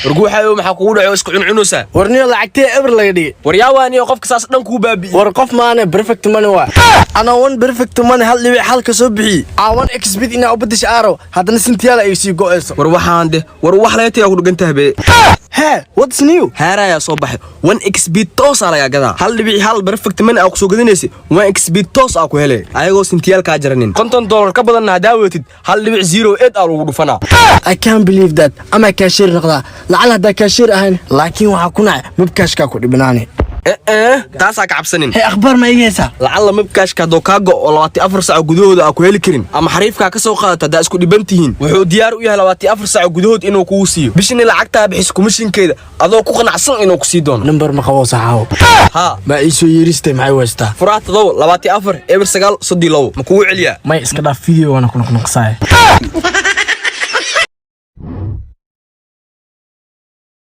warguuxayo maxaa kugu dhaco isku cuncunusa warniyo lacagtee eber laga dhigay waryaawaniyo qofka saas dhan ku baabi'ay war qof maana perfect money waa ana one perfect money hal dhibic halka soo bixi aan expert ina u badisha aaro hadana sintiyaal ay sii go'ayso war waxaan de war wax leetay ku dhigantay be what's new haaraya soo baxay one expert toos laga gadaa hal dhibic hal perfect money aan ku soo gadinaysi one expert toos ku helay ayagoo sintiyaal ka jaranin $50 ka badan hadaawatid hal dhibic 08 aan ugu dhufanaa I can't believe that ama cashier noqda lacag hada cashier ahaan laakiin waxa ku nacay mabkaashka ku dhibnaanay taas ka cabsanin akhbaar ma igeysa lacag mabkaashka doo ka go 24 saac gudahooda ku heli karin ama xariifka ka soo qaadata da isku dhibantihiin wuxuu diyaar u yahay 24 saac gudahood inuu kugu siiyo bishii lacagta bixis commissionkeeda adoo ku qanacsan inuu ku sii doono number ma qabo saxaw ma isu yeeristay maxay waysta furaata 24 eber 9 32 ma kugu celiya may iska dhaaf video wana ku noqnoqsaay